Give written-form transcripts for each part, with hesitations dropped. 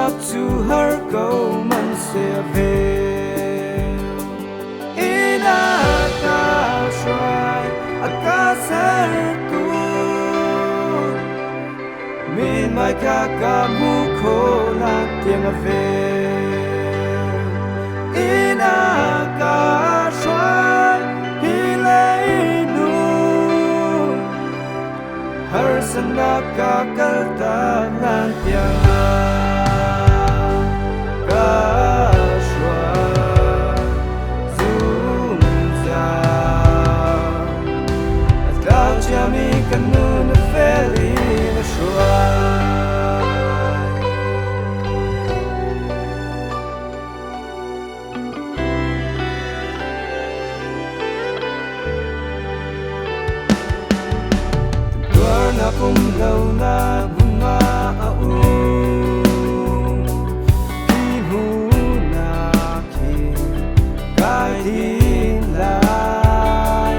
up to her go man se ve in akashrai akasar tu min mai ka mu ko la tiang ve in akashrai hilai nu har sanaka kalta nan tiang kum lâu na bunga au ki hu na ki kai din lai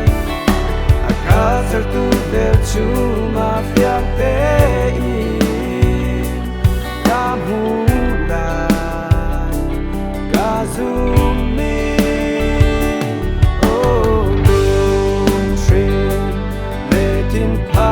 akasar tu del chu ma fiak te in kam hu lai ka zum mi oh lung shin le tin pa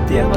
Tiang